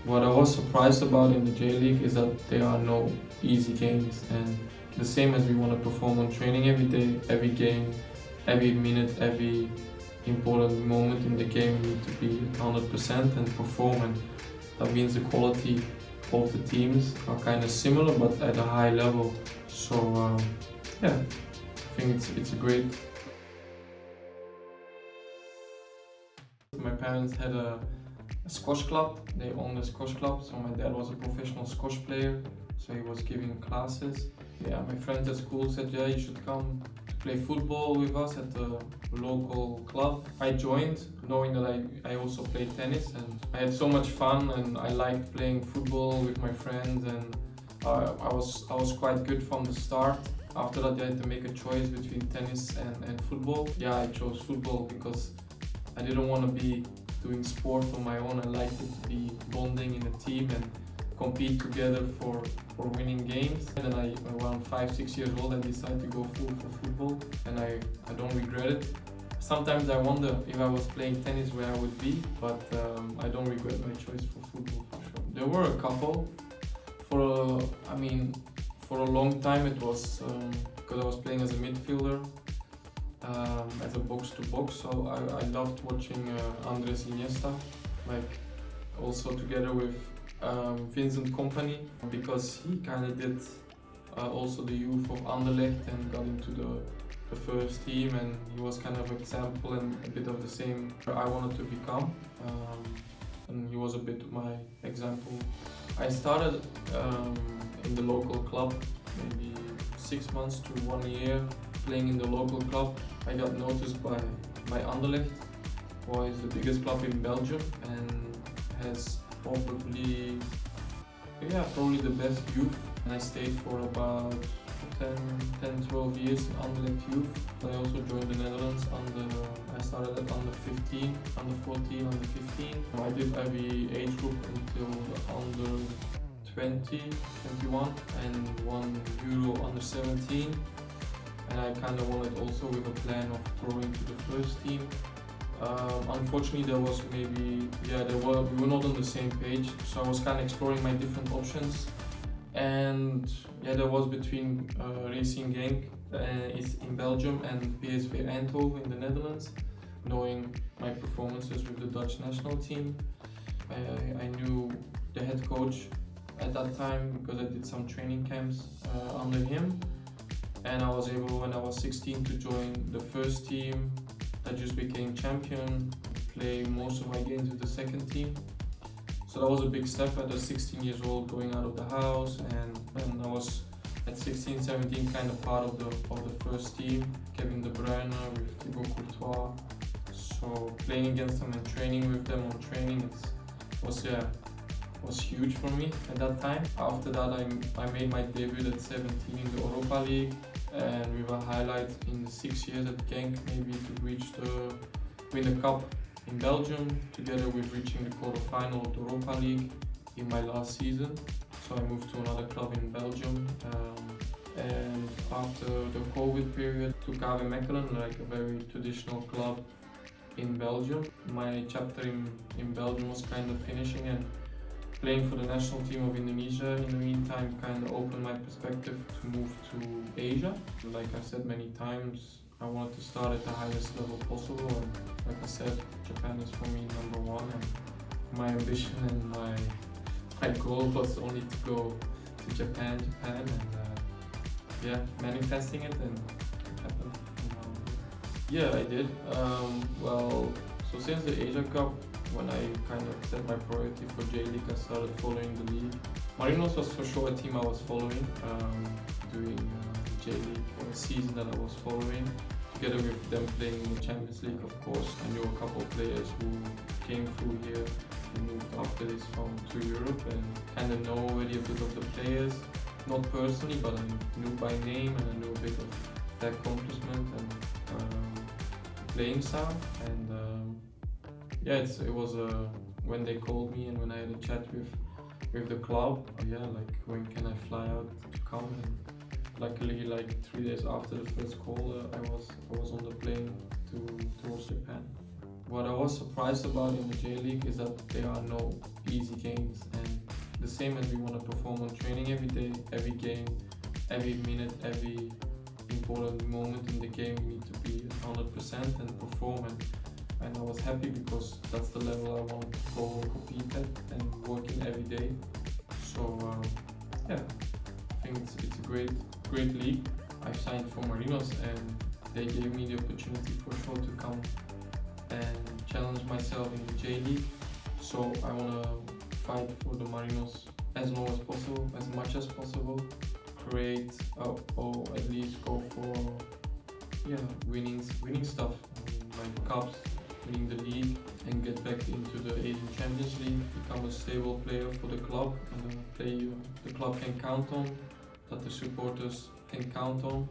What I was surprised about in the J League is that there are no easy games, and the same as we want to perform on training every day, every game, every minute, every important moment in the game, we need to be 100% and perform, and that means the quality of the teams are kind of similar but at a high level. So yeah, I think it's a great. My parents had a squash club. They owned a squash club, so my dad was a professional squash player, so he was giving classes. Yeah, my friends at school said, yeah, you should come to play football with us at the local club. I joined knowing that I also played tennis, and I had so much fun, and I liked playing football with my friends, and I was quite good from the start. After that, I had to make a choice between tennis and football. Yeah, I chose football because I didn't want to be doing sport on my own. I liked it to be bonding in a team and compete together for winning games. And then around 5-6 years old, I decided to go full for football, and I don't regret it. Sometimes I wonder if I was playing tennis where I would be, but I don't regret my choice for football for sure. There were a couple. For a long time it was because I was playing as a midfielder, as a box-to-box, so I loved watching Andres Iniesta, like also together with Vincent Kompany, because he kind of did also the youth of Anderlecht and got into the first team, and he was kind of example and a bit of the same I wanted to become, and he was a bit my example. I started in the local club, maybe 6 months to 1 year playing in the local club. I got noticed by Anderlecht, who is the biggest club in Belgium and has probably the best youth. And I stayed for about 10-12 years in Anderlecht youth. I also joined the Netherlands I started at under 15, under 14, under 15. I did every age group until under 20, 21, and won Euro under 17. And I kind of wanted also with a plan of growing to the first team. Unfortunately, we were not on the same page, so I was kind of exploring my different options. And there was between Racing Genk in Belgium and PSV Eindhoven in the Netherlands. Knowing my performances with the Dutch national team, I knew the head coach at that time because I did some training camps under him. And I was able, when I was 16, to join the first team that just became champion, play most of my games with the second team. So that was a big step at 16 years old, going out of the house, and I was at 16, 17 kind of part of the first team, Kevin De Bruyne with Thibaut Courtois. So playing against them and training with them on training was huge for me at that time. After that, I made my debut at 17 in the Europa League, and we were highlight in the 6 years at Genk, maybe to win the cup in Belgium, together with reaching the quarterfinal of the Europa League in my last season. So I moved to another club in Belgium, and after the COVID period, to KV Mechelen, like a very traditional club in Belgium. My chapter in Belgium was kind of finishing, and playing for the national team of Indonesia in the meantime kind of opened my perspective to move to Asia. Like I said many times, I wanted to start at the highest level possible, and like I said, Japan is for me number one, and my ambition and my goal was only to go to Japan, and manifesting it, and it happened. I did. So since the Asia Cup, when I kind of set my priority for J League, I started following the league. Marinos was for sure a team I was following, during J League season that I was following. Together with them playing in the Champions League, of course, I knew a couple of players who came through here and moved after this to Europe, and kind of know already a bit of the players, not personally, but I knew by name, and I knew a bit of their accomplishment and playing style. And it was when they called me and when I had a chat with the club, like when can I fly out to come, and luckily like 3 days after the first call, I was on the plane towards Japan. What I was surprised about in the J League is that there are no easy games, the same as we want to perform on training every day, every game, every minute, every important moment in the game. We need to be 100% and perform, and I was happy because that's the level I want to go compete at and working every day. So yeah, I think it's a great league. I signed for Marinos and they gave me the opportunity for sure to come and challenge myself in the J League. So I want to fight for the Marinos as long as possible, as much as possible, create or at least go for winning stuff, like cups, winning the league, and get back into the Asian Champions League, become a stable player for the club, and a player the club can count on, that the supporters can count on.